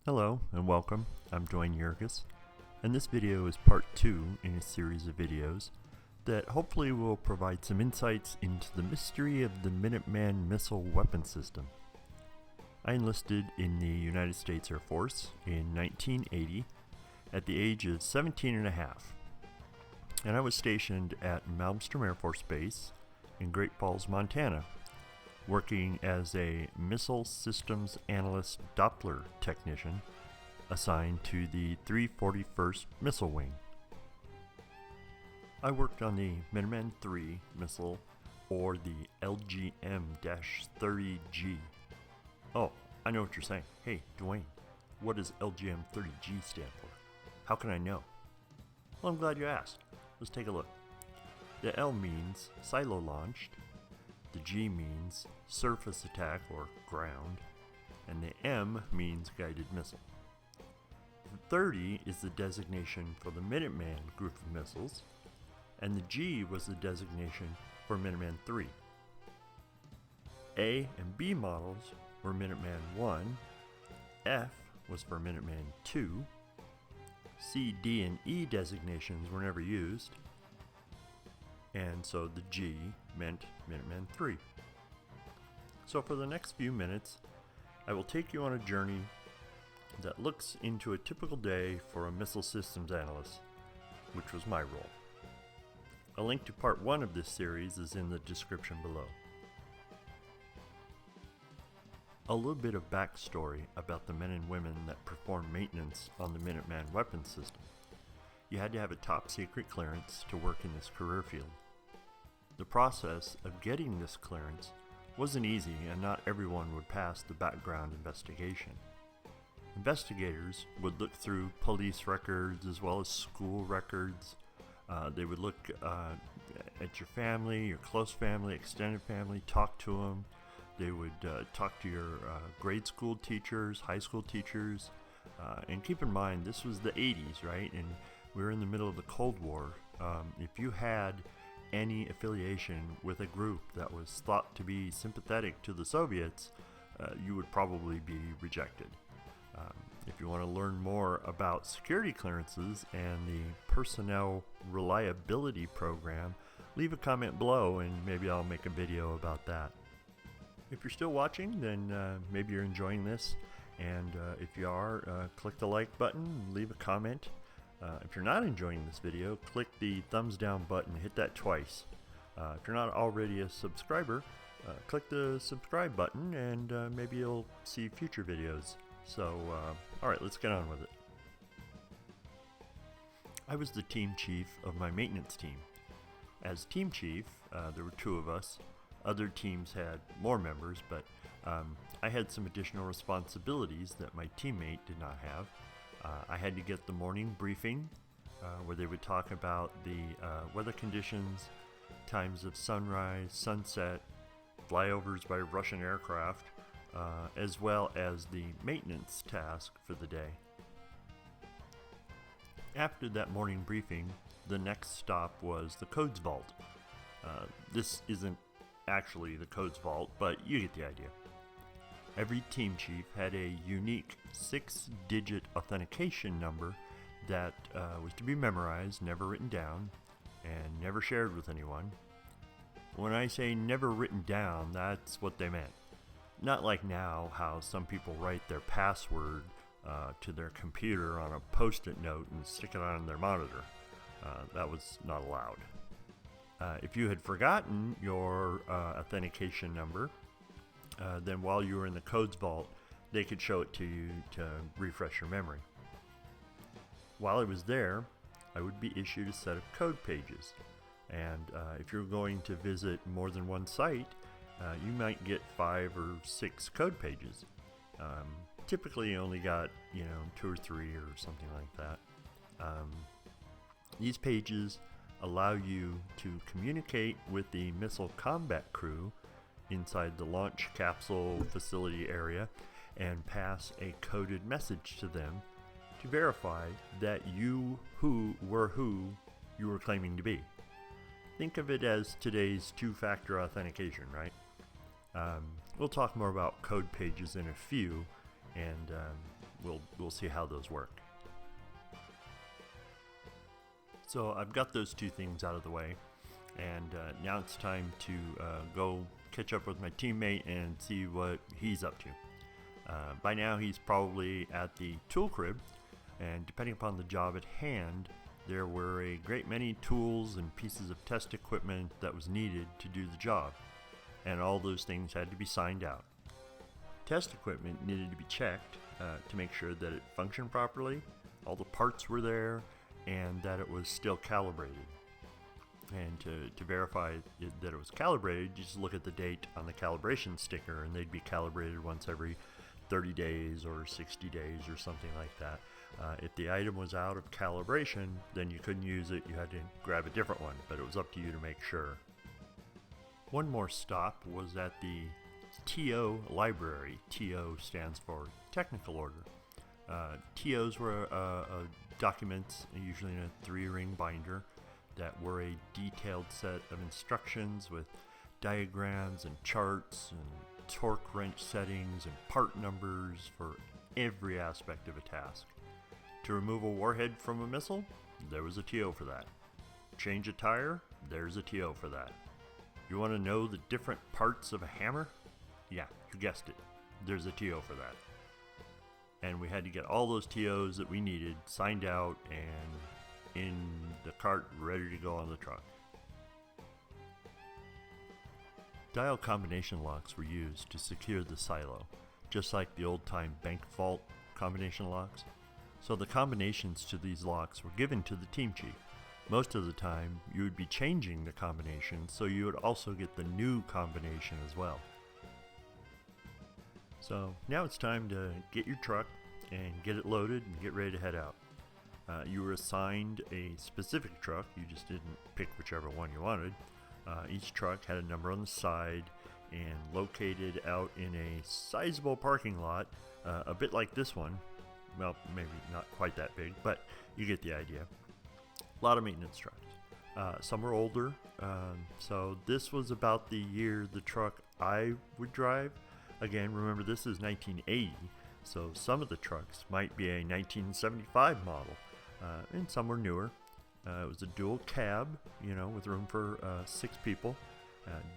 Hello and welcome, I'm Duane Jorges, and this video is part 2 in a series of videos that hopefully will provide some insights into the mystery of the Minuteman Missile Weapon System. I enlisted in the United States Air Force in 1980 at the age of 17 and a half, and I was stationed at Malmstrom Air Force Base in Great Falls, Montana, working as a Missile Systems Analyst Doppler Technician assigned to the 341st Missile Wing. I worked on the Minuteman III missile, or the LGM-30G. Oh, I know what you're saying. Hey, Duane, what does LGM-30G stand for? How can I know? Well, I'm glad you asked. Let's take a look. The L means silo launched, the G means surface attack or ground, and the M means guided missile. The 30 is the designation for the Minuteman group of missiles, and the G was the designation for Minuteman III. A and B models were Minuteman I, F was for Minuteman II, C, D, and E designations were never used, and so the G meant Minuteman III. So for the next few minutes, I will take you on a journey that looks into a typical day for a missile systems analyst, which was my role. A link to part 1 of this series is in the description below. A little bit of backstory about the men and women that perform maintenance on the Minuteman weapon system. You had to have a top secret clearance to work in this career field. The process of getting this clearance wasn't easy, and not everyone would pass the background investigation. Investigators would look through police records as well as school records. They would look at your family, your close family, extended family, talk to them. They would talk to your grade school teachers, high school teachers. And keep in mind, this was the 80s, right? And we were in the middle of the Cold War. If you had any affiliation with a group that was thought to be sympathetic to the Soviets, you would probably be rejected. If you want to learn more about security clearances and the personnel reliability program, leave a comment below and maybe I'll make a video about that. If you're still watching, then maybe you're enjoying this, and if you are, click the like button, leave a comment. If you're not enjoying this video, click the thumbs down button, hit that twice. If you're not already a subscriber, click the subscribe button and maybe you'll see future videos. So, alright, let's get on with it. I was the team chief of my maintenance team. As team chief, there were 2 of us. Other teams had more members, but I had some additional responsibilities that my teammate did not have. I had to get the morning briefing where they would talk about the weather conditions, times of sunrise, sunset, flyovers by Russian aircraft, as well as the maintenance task for the day. After that morning briefing, the next stop was the codes vault. This isn't actually the codes vault, but you get the idea. Every team chief had a unique 6-digit authentication number that was to be memorized, never written down, and never shared with anyone. When I say never written down, that's what they meant. Not like now, how some people write their password to their computer on a post-it note and stick it on their monitor. That was not allowed. If you had forgotten your authentication number, then while you were in the codes vault, they could show it to you to refresh your memory. While I was there, I would be issued a set of code pages, and if you're going to visit more than one site, you might get 5 or 6 code pages. Typically you only got 2 or 3 or something like that. These pages allow you to communicate with the missile combat crew inside the launch capsule facility area and pass a coded message to them to verify that you were who you were claiming to be. Think of it as today's 2-factor authentication, right? We'll talk more about code pages in a few, and we'll see how those work. So I've got those two things out of the way, and now it's time to go catch up with my teammate and see what he's up to. By now he's probably at the tool crib, and depending upon the job at hand, there were a great many tools and pieces of test equipment that was needed to do the job, and all those things had to be signed out. Test equipment needed to be checked to make sure that it functioned properly, all the parts were there, and that it was still calibrated. And to verify that it was calibrated, you just look at the date on the calibration sticker, and they'd be calibrated once every 30 days or 60 days or something like that. If the item was out of calibration, then you couldn't use it, you had to grab a different one, but it was up to you to make sure. One more stop was at the TO library. TO stands for Technical Order. TOs were documents, usually in a 3-ring binder, that were a detailed set of instructions with diagrams and charts and torque wrench settings and part numbers for every aspect of a task. To remove a warhead from a missile, there was a TO for that. Change a tire, there's a TO for that. You want to know the different parts of a hammer? Yeah, you guessed it. There's a TO for that. And we had to get all those TOs that we needed signed out and in the cart ready to go on the truck. Dial combination locks were used to secure the silo, just like the old-time bank vault combination locks. So the combinations to these locks were given to the team chief. Most of the time, you would be changing the combination, so you would also get the new combination as well. So now it's time to get your truck and get it loaded and get ready to head out. You were assigned a specific truck, you just didn't pick whichever one you wanted. Each truck had a number on the side and located out in a sizable parking lot, a bit like this one. Well, maybe not quite that big, but you get the idea. A lot of maintenance trucks. Some were older, so this was about the year the truck I would drive. Again, remember this is 1980, so some of the trucks might be a 1975 model, and some were newer. It was a dual cab, with room for 6 people,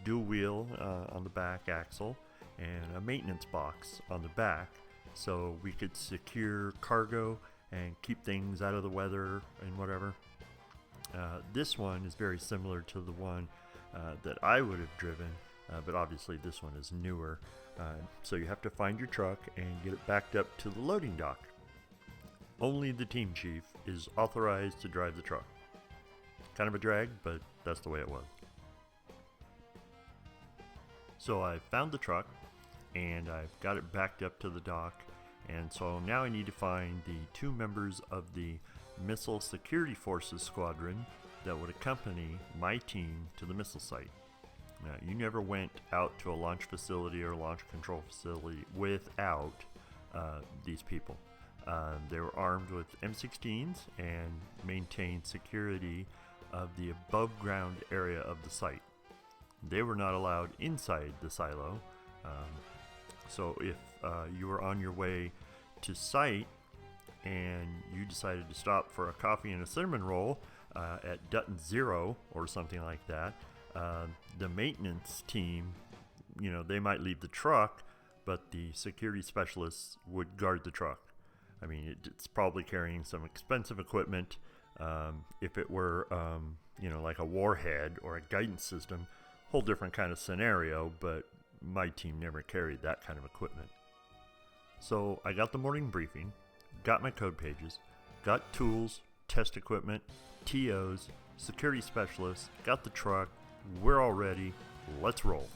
dual wheel on the back axle, and a maintenance box on the back, so we could secure cargo and keep things out of the weather and whatever. This one is very similar to the one that I would have driven, but obviously this one is newer. So you have to find your truck and get it backed up to the loading dock. Only the team chief is authorized to drive the truck. Kind of a drag, but that's the way it was. So I found the truck and I've got it backed up to the dock, and so now I need to find the 2 members of the Missile Security Forces Squadron that would accompany my team to the missile site. You never went out to a launch facility or launch control facility without these people. They were armed with M16s and maintained security of the above ground area of the site. They were not allowed inside the silo, so if you were on your way to site and you decided to stop for a coffee and a cinnamon roll at Dutton Zero or something like that, the maintenance team, they might leave the truck, but the security specialists would guard the truck. I mean, it's probably carrying some expensive equipment. If it were, like a warhead or a guidance system, whole different kind of scenario, but my team never carried that kind of equipment. So I got the morning briefing, got my code pages, got tools, test equipment, TOs, security specialists, got the truck, we're all ready, let's roll.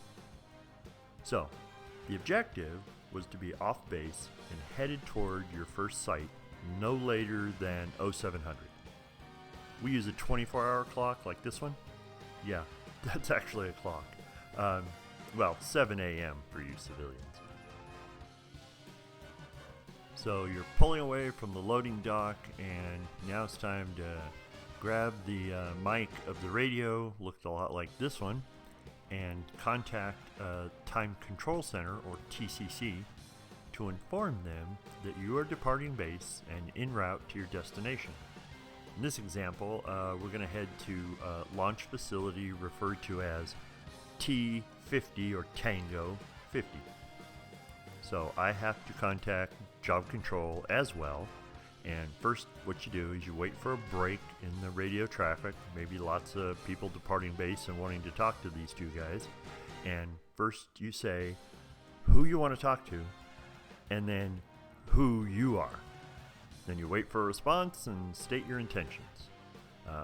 So, the objective was to be off base and headed toward your first site no later than 0700. We use a 24-hour clock like this one. Yeah, that's actually a clock. 7 a.m. for you civilians. So you're pulling away from the loading dock, and now it's time to grab the mic of the radio, looked a lot like this one, and contact Time Control Center, or TCC, to inform them that you are departing base and en route to your destination. In this example, we're going to head to a launch facility referred to as T50 or Tango 50. So I have to contact Job Control as well. And first, what you do is you wait for a break in the radio traffic, maybe lots of people departing base and wanting to talk to these two guys. And first you say who you want to talk to, and then who you are. Then you wait for a response and state your intentions.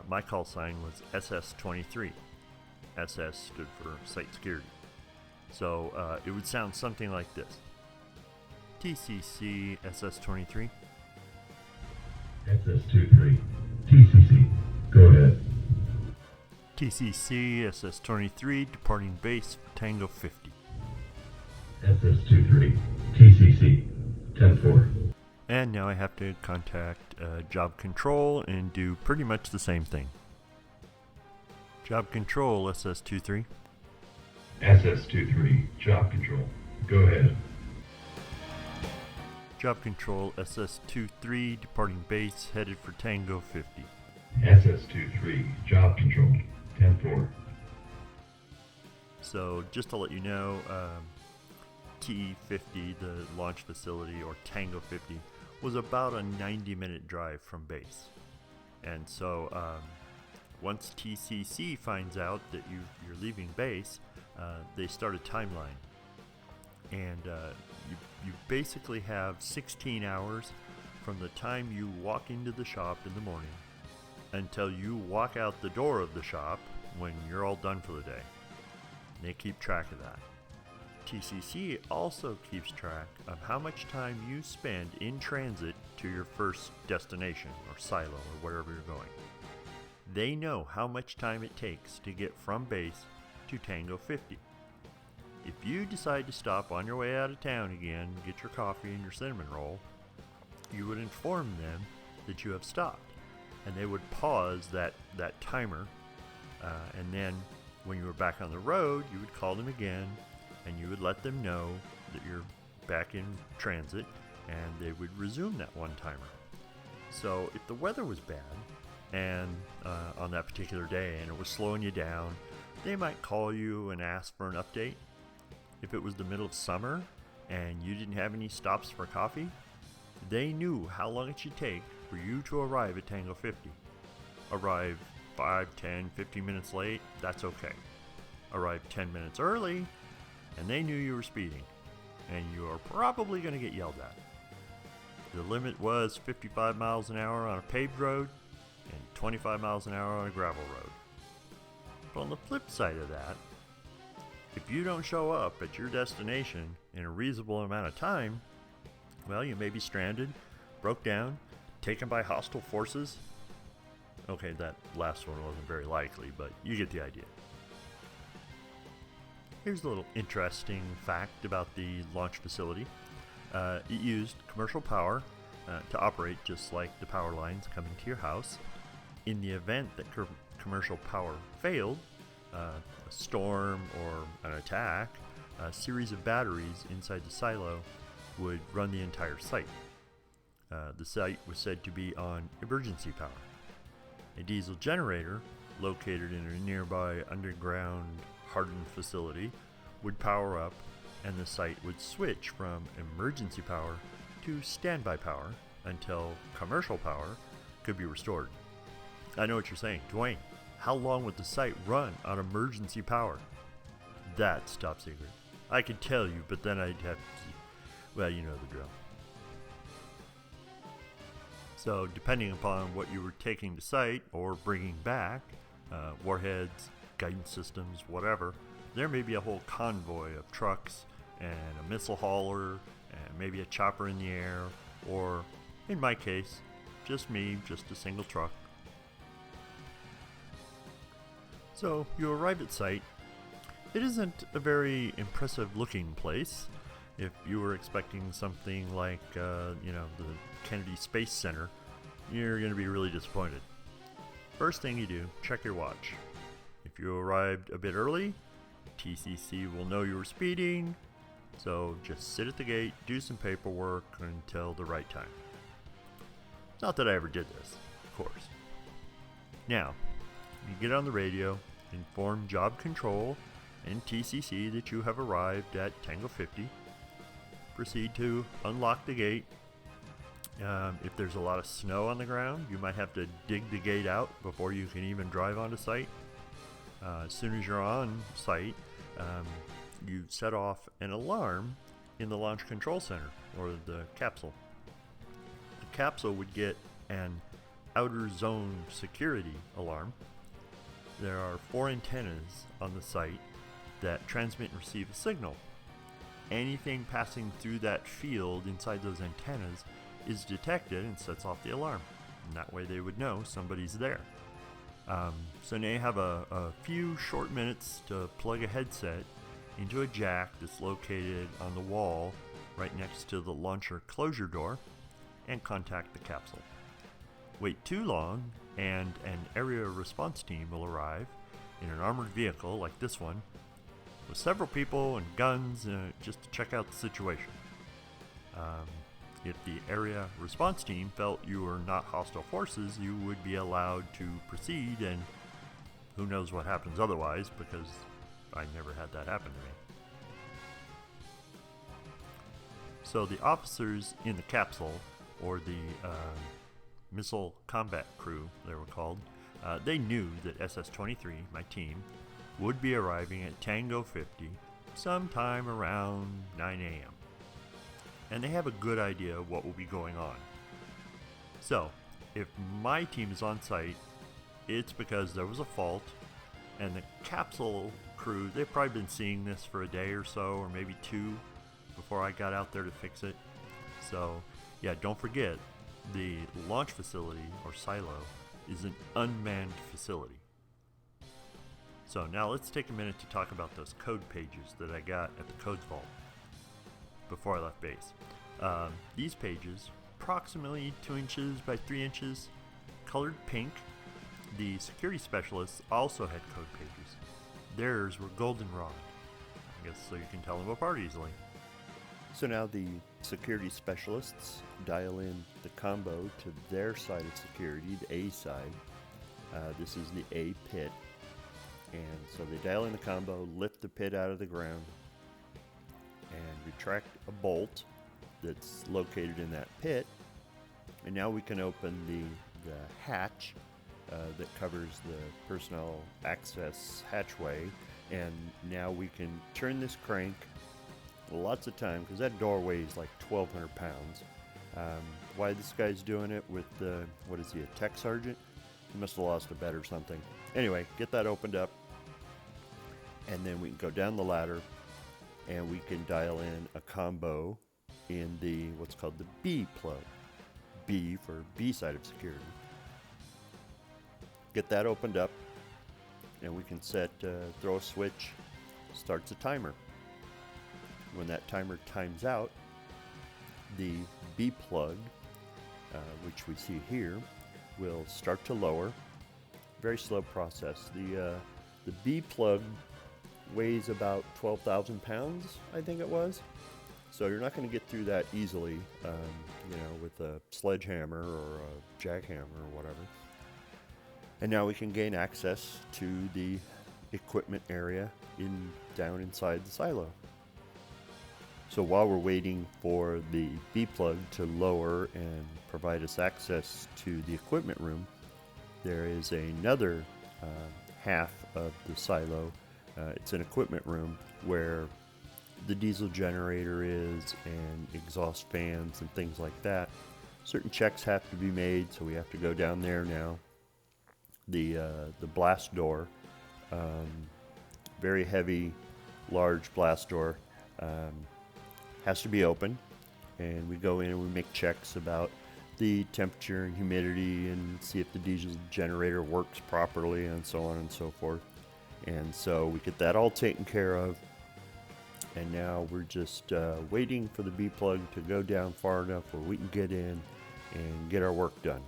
My call sign was SS23. SS stood for Site Security. So it would sound something like this. TCC SS23. SS23. TCC. Go ahead. TCC SS23 departing base Tango 50. SS23. TCC. 10-4. And now I have to contact Job Control and do pretty much the same thing. Job Control SS23. SS23. Job Control. Go ahead. Job Control SS23 departing base headed for Tango 50. SS23. Job Control. 10-4. So just to let you know, T50, the launch facility, or Tango 50, was about a 90-minute drive from base. And so once TCC finds out that you're leaving base, they start a timeline. And you basically have 16 hours from the time you walk into the shop in the morning until you walk out the door of the shop when you're all done for the day. And they keep track of that. TCC also keeps track of how much time you spend in transit to your first destination or silo or wherever you're going. They know how much time it takes to get from base to Tango 50. If you decide to stop on your way out of town again, get your coffee and your cinnamon roll, you would inform them that you have stopped. And they would pause that timer, and then when you were back on the road, you would call them again, and you would let them know that you're back in transit, and they would resume that one timer. So if the weather was bad, and on that particular day, and it was slowing you down, they might call you and ask for an update. If it was the middle of summer and you didn't have any stops for coffee, they knew how long it should take for you to arrive at Tango 50. Arrive 5, 10, 15 minutes late, that's okay. Arrive 10 minutes early, and they knew you were speeding, and you are probably going to get yelled at. The limit was 55 miles an hour on a paved road and 25 miles an hour on a gravel road. But on the flip side of that, if you don't show up at your destination in a reasonable amount of time, well, you may be stranded, broke down, taken by hostile forces. Okay, that last one wasn't very likely, but you get the idea. Here's a little interesting fact about the launch facility. It used commercial power to operate just like the power lines coming to your house. In the event that commercial power failed, a storm or an attack, a series of batteries inside the silo would run the entire site. The site was said to be on emergency power. A diesel generator, located in a nearby underground hardened facility, would power up, and the site would switch from emergency power to standby power until commercial power could be restored. I know what you're saying, Duane. How long would the site run on emergency power? That's top secret. I could tell you, but then I'd have to, well, you know the drill. So depending upon what you were taking to site or bringing back, warheads, guidance systems, whatever, there may be a whole convoy of trucks and a missile hauler and maybe a chopper in the air, or in my case, just me, just a single truck. So you arrive at site. It isn't a very impressive looking place. If you were expecting something like, the Kennedy Space Center, you're going to be really disappointed. First thing you do, check your watch. If you arrived a bit early, TCC will know you were speeding, So just sit at the gate, do some paperwork until the right time. Not that I ever did this, of course. Now, you get on the radio, inform Job Control and TCC that you have arrived at Tango 50. Proceed to unlock the gate. If there's a lot of snow on the ground, you might have to dig the gate out before you can even drive onto site. As soon as you're on site, you set off an alarm in the Launch Control Center, or the capsule. The capsule would get an outer zone security alarm. There are 4 antennas on the site that transmit and receive a signal. Anything passing through that field inside those antennas is detected and sets off the alarm. And that way they would know somebody's there. So now you have a few short minutes to plug a headset into a jack that's located on the wall right next to the launcher closure door and contact the capsule. Wait too long and an area response team will arrive in an armored vehicle like this one with several people and guns just to check out the situation. If the area response team felt you were not hostile forces, you would be allowed to proceed, and who knows what happens otherwise, because I never had that happen to me. So the officers in the capsule, or the missile combat crew they were called, they knew that SS-23, my team, would be arriving at Tango 50 sometime around 9 a.m. And they have a good idea of what will be going on. So, if my team is on site, it's because there was a fault, and the capsule crew, they've probably been seeing this for a day or so, or maybe 2, before I got out there to fix it. So, yeah, don't forget, the launch facility, or silo, is an unmanned facility. So now let's take a minute to talk about those code pages that I got at the codes vault before I left base. These pages, approximately 2 inches by 3 inches, colored pink. The security specialists also had code pages. Theirs were goldenrod, I guess, so you can tell them apart easily. So now the security specialists dial in the combo to their side of security, the A side. This is the A pit. And so they dial in the combo, lift the pit out of the ground, and retract a bolt that's located in that pit. And now we can open the hatch that covers the personnel access hatchway. And now we can turn this crank lots of time, because that door weighs like 1,200 pounds. Why this guy's doing it with what is he, a tech sergeant? He must have lost a bet or something. Anyway, get that opened up, and then we can go down the ladder, and we can dial in a combo in the what's called the B plug. B for B side of security. Get that opened up, and we can set, throw a switch, starts a timer. When that timer times out, the B plug, which we see here, will start to lower. Very slow process. The B plug weighs about 12,000 pounds, I think it was. So you're not going to get through that easily, with a sledgehammer or a jackhammer or whatever. And now we can gain access to the equipment area down inside the silo. So while we're waiting for the B plug to lower and provide us access to the equipment room, there is another half of the silo. It's an equipment room where the diesel generator is, and exhaust fans and things like that. Certain checks have to be made, so we have to go down there now. The blast door, very heavy, large blast door, has to be open, and we go in and we make checks about the temperature and humidity and see if the diesel generator works properly and so on and so forth. And so we get that all taken care of, and now we're just waiting for the B plug to go down far enough where we can get in and get our work done.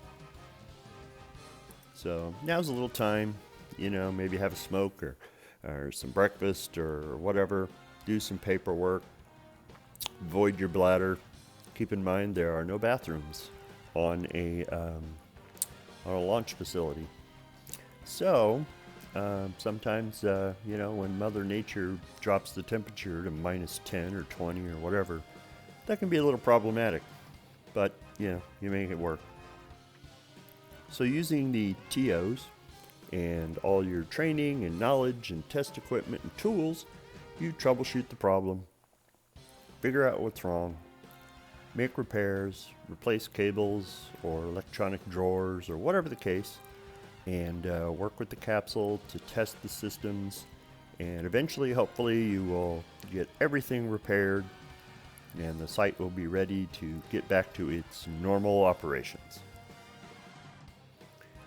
So now's a little time, maybe have a smoke or some breakfast or whatever, do some paperwork, void your bladder. Keep in mind there are no bathrooms on a launch facility. So sometimes, when Mother Nature drops the temperature to minus 10 or 20 or whatever, that can be a little problematic. But, you make it work. So using the TOs and all your training and knowledge and test equipment and tools, you troubleshoot the problem, figure out what's wrong, make repairs, replace cables or electronic drawers or whatever the case, and work with the capsule to test the systems, and eventually, hopefully, you will get everything repaired and the site will be ready to get back to its normal operations.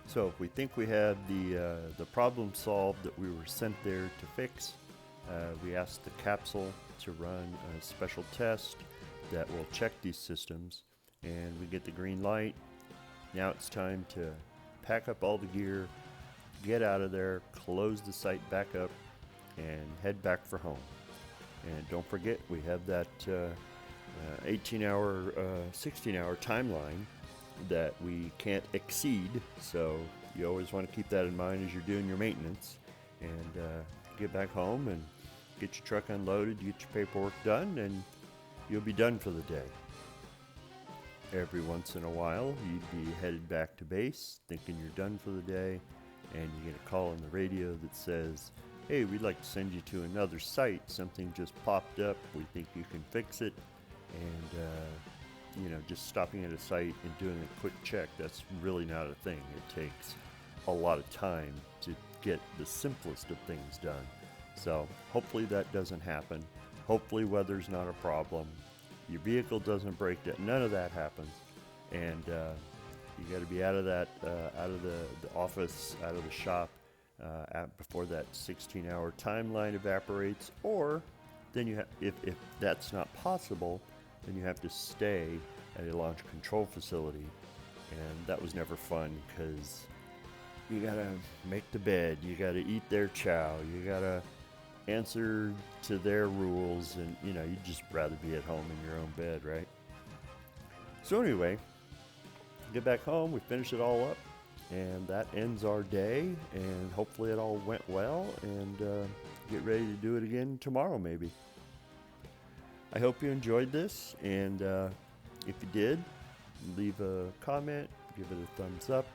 So if we think we had the problem solved that we were sent there to fix, we ask the capsule to run a special test that will check these systems, and we get the green light. Now it's time to pack up all the gear, get out of there, close the site back up, and head back for home. And don't forget, we have that 18-hour, 16-hour timeline that we can't exceed, so you always want to keep that in mind as you're doing your maintenance, and get back home and get your truck unloaded, get your paperwork done, and you'll be done for the day. Every once in a while, you'd be headed back to base, thinking you're done for the day, and you get a call on the radio that says, hey, we'd like to send you to another site. Something just popped up. We think you can fix it. And, just stopping at a site and doing a quick check, that's really not a thing. It takes a lot of time to get the simplest of things done. So hopefully that doesn't happen. Hopefully weather's not a problem. Your vehicle doesn't break down. None of that happens. And you got to be out of that, out of the office, out of the shop before that 16-hour timeline evaporates. Or then if that's not possible, then you have to stay at a launch control facility. And that was never fun because you got to make the bed. You got to eat their chow. You got to answer to their rules, and you'd just rather be at home in your own bed, right? So anyway, get back home, we finish it all up, and that ends our day, and hopefully it all went well, and get ready to do it again tomorrow maybe. I hope you enjoyed this, and if you did, leave a comment, give it a thumbs up,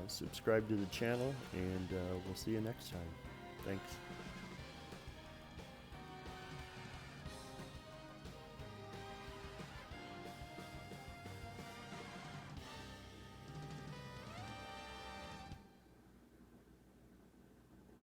subscribe to the channel, and we'll see you next time. Thanks.